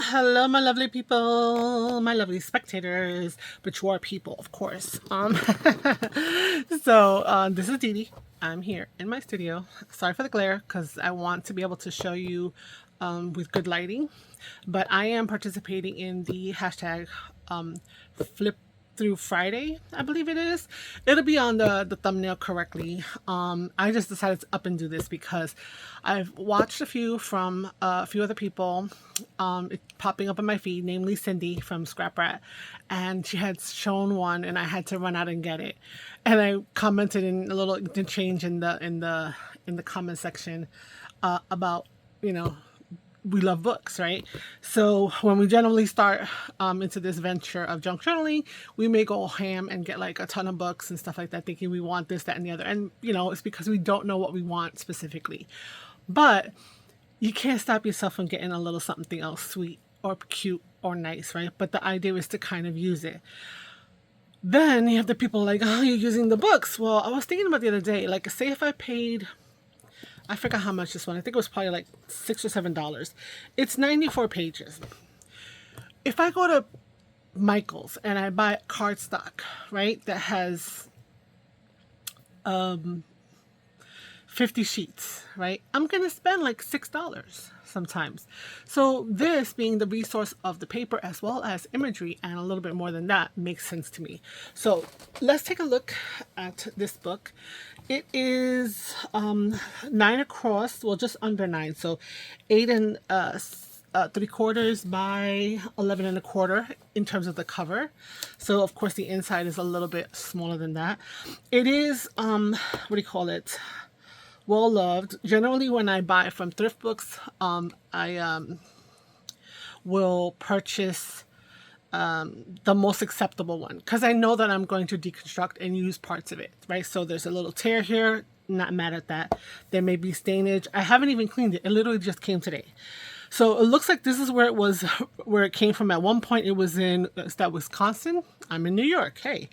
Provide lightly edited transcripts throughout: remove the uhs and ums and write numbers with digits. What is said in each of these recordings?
Hello, my lovely people, my lovely spectators, but you are people, of course. This is Dee Dee. I'm here in my studio. Sorry for the glare, because I want to be able to show you with good lighting. But I am participating in the hashtag flip through Friday, I believe it is. It'll be on the thumbnail correctly. I just decided to up and do this because I've watched a few from a few other people, it popping up on my feed, namely Cindy from Scrap Rat, and she had shown one, and I had to run out and get it. And I commented in a little change in the comment section about, you know, we love books, right? So when we generally start into this venture of junk journaling, we may go ham and get like a ton of books and stuff like that, thinking we want this, that, and the other. And, it's because we don't know what we want specifically. But you can't stop yourself from getting a little something else sweet or cute or nice, right? But the idea is to kind of use it. Then you have the people like, oh, you're using the books. Well, I was thinking about the other day, like, say if I paid, I forgot how much this one. I think it was probably like $6 or $7. It's 94 pages. If I go to Michael's and I buy cardstock, right, that has 50 sheets, right, I'm gonna spend like $6 sometimes. So this, being the resource of the paper as well as imagery and a little bit more than that, makes sense to me. So let's take a look at this book. It is 9 across, well, just under 9, so 8 and 3/4 by 11 and a quarter in terms of the cover. So of course the inside is a little bit smaller than that. It is what do you call it, well loved. Generally when I buy from Thriftbooks, I will purchase the most acceptable one, because I know that I'm going to deconstruct and use parts of it, right? So there's a little tear here, not mad at that. There may be stainage. I haven't even cleaned it. It literally just came today. So it looks like this is where it was, where it came from. At one point it was in Wisconsin. I'm in New York. Hey.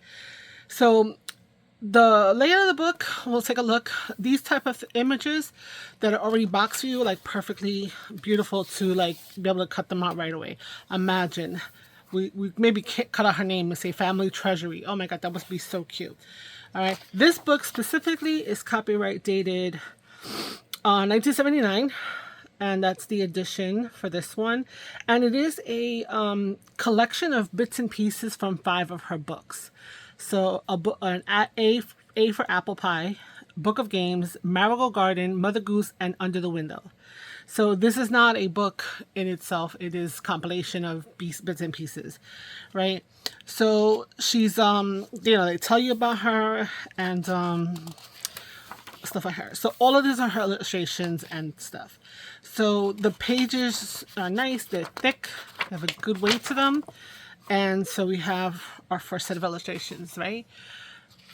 So the layout of the book, we'll take a look. These type of images that are already boxed for you, like perfectly beautiful, to like be able to cut them out right away. Imagine we maybe cut out her name and say Family Treasury. Oh my God, that must be so cute. All right, this book specifically is copyright dated 1979, and that's the edition for this one. And it is a collection of bits and pieces from 5 of her books. So an A for Apple Pie, Book of Games, Marigold Garden, Mother Goose, and Under the Window. So this is not a book in itself. It is compilation of bits and pieces, right? So she's they tell you about her and stuff like her. So all of these are her illustrations and stuff. So the pages are nice. They're thick. They have a good weight to them. And so we have our first set of illustrations, right?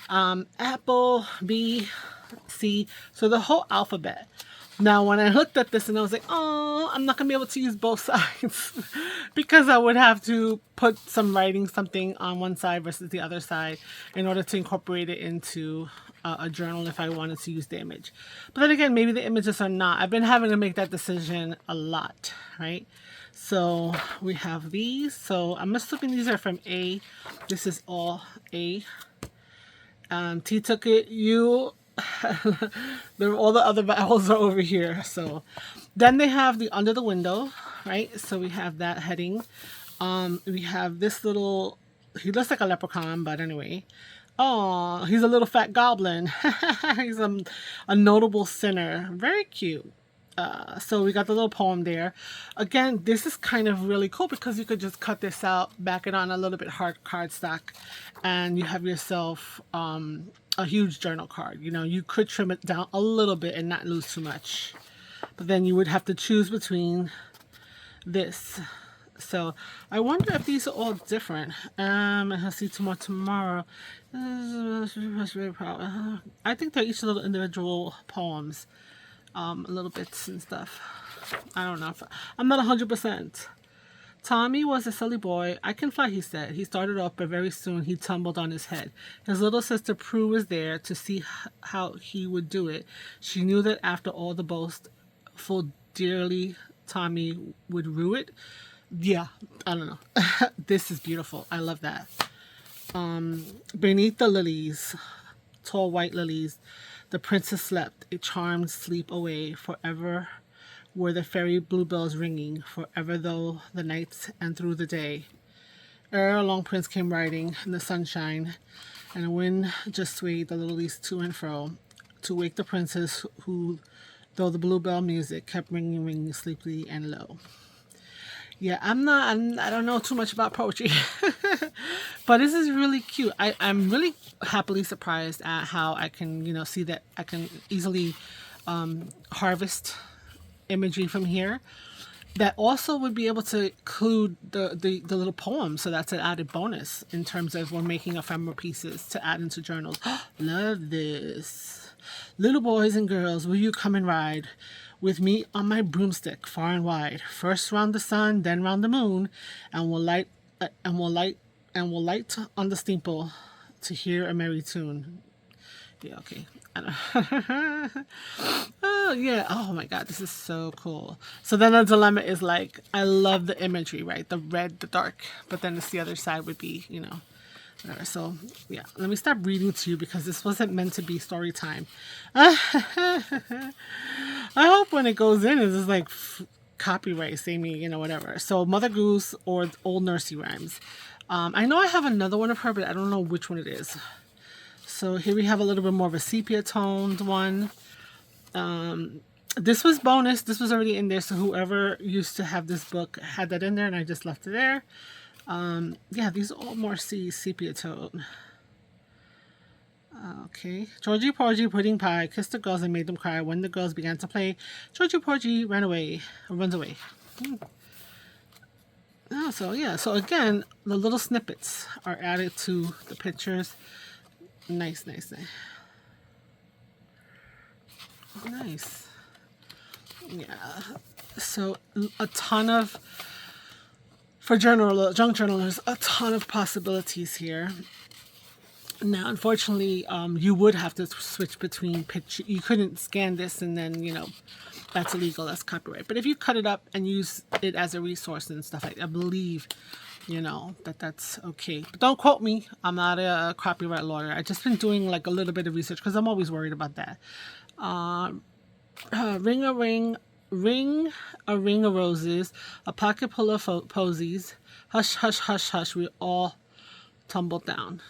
Apple, B, C. So the whole alphabet. Now, when I looked at this and I was like, oh, I'm not going to be able to use both sides because I would have to put some writing, something on one side versus the other side in order to incorporate it into a journal if I wanted to use the image. But then again, maybe the images are not. I've been having to make that decision a lot, right? So we have these. So I'm assuming these are from A. This is all A. T took it. U. All the other vowels are over here. So then they have the Under the Window, right? So we have that heading. We have this little, he looks like a leprechaun, but anyway. Oh, he's a little fat goblin. He's a notable sinner. Very cute. So we got the little poem there. Again, this is kind of really cool because you could just cut this out, back it on a little bit hard cardstock, and you have yourself a huge journal card. You could trim it down a little bit and not lose too much. But then you would have to choose between this. So I wonder if these are all different. I'll see tomorrow. I think they're each little individual poems. Little bits and stuff. I don't know. I'm not 100%. Tommy was a silly boy. I can fly, he said. He started off, but very soon he tumbled on his head. His little sister Prue was there to see how he would do it. She knew that after all the boast, full dearly Tommy would rue it. Yeah, I don't know. This is beautiful. I love that. Beneath the lilies, tall white lilies, the princess slept a charmed sleep away. Forever were the fairy bluebells ringing, forever though the nights and through the day. Ere long prince came riding in the sunshine, and the wind just swayed the lilies to and fro, to wake the princess who, though the bluebell music kept ringing, ringing sleepily and low. Yeah, I don't know too much about poetry, but this is really cute. I'm really happily surprised at how I can, see that I can easily harvest imagery from here. That also would be able to include the little poem. So that's an added bonus in terms of when making ephemera pieces to add into journals. Love this. Little boys and girls, will you come and ride with me on my broomstick far and wide? First round the sun, then round the moon, and we'll light on the steeple to hear a merry tune. Yeah, okay. Oh, yeah. Oh my God, this is so cool. So then the dilemma is like, I love the imagery, right? The red, the dark, but then the other side would be, whatever. So yeah, let me stop reading to you because this wasn't meant to be story time. I hope when it goes in, it's just like copyright, say me, whatever. So Mother Goose or Old Nursery Rhymes. I know I have another one of her, but I don't know which one it is. So here we have a little bit more of a sepia toned one. This was bonus. This was already in there. So whoever used to have this book had that in there and I just left it there. Yeah, these are all more sepia tone. Okay. Georgie Porgy Pudding Pie kissed the girls and made them cry. When the girls began to play, Georgie Porgy runs away. Oh, so yeah. So again, the little snippets are added to the pictures. Nice. Yeah. So a ton of, for young journalers, a ton of possibilities here. Now, unfortunately, you would have to switch between picture. You couldn't scan this and then, that's illegal. That's copyright. But if you cut it up and use it as a resource and stuff like that, I believe, that's okay. But don't quote me. I'm not a copyright lawyer. I've just been doing like a little bit of research because I'm always worried about that. Ring a ring of roses, a pocket full of posies. Hush, hush, hush, hush. We all tumbled down.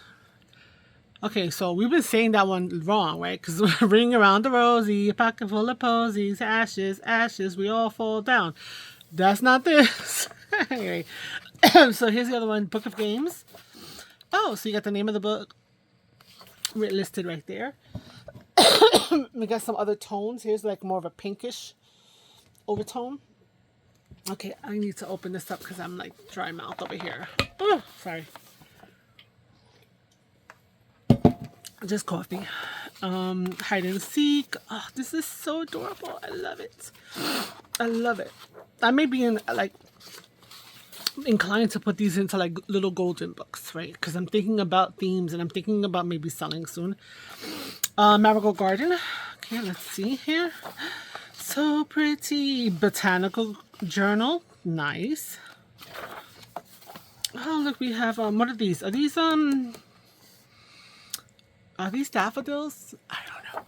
Okay, so we've been saying that one wrong, right? Because ring around the rosy, a pocket full of posies, ashes, ashes, we all fall down. That's not this. Anyway, so here's the other one, Book of Games. Oh, so you got the name of the book listed right there. We got some other tones. Here's like more of a pinkish overtone. Okay, I need to open this up because I'm like dry mouth over here. Oh, sorry. Just coffee. Hide and seek. Oh, this is so adorable. I love it. I may be inclined to put these into like little golden books, right? Because I'm thinking about themes and I'm thinking about maybe selling soon. Marigold Garden. Okay, let's see here. So pretty. Botanical journal. Nice. Oh, look, we have what are these? Are these daffodils? I don't know.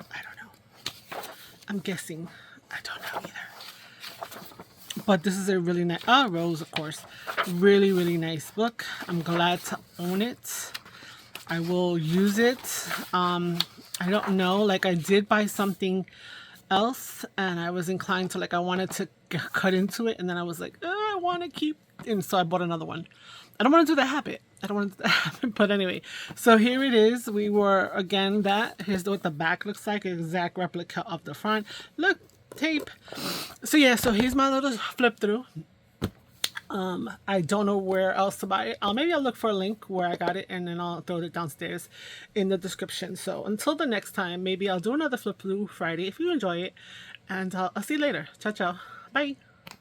I'm guessing. I don't know either. But this is a really nice, Rose, of course. Really, really nice book. I'm glad to own it. I will use it. I don't know, like I did buy something else and I was inclined to I wanted to cut into it and then I was like, I want to keep, and so I bought another one. I don't want to do that habit. But anyway, so here it is. We were, again, here's what the back looks like, an exact replica of the front. Look, tape. So yeah, so here's my little flip through. I don't know where else to buy it. Maybe I'll look for a link where I got it and then I'll throw it downstairs in the description. So until the next time, maybe I'll do another flip through Friday if you enjoy it. And I'll see you later. Ciao, ciao. Bye.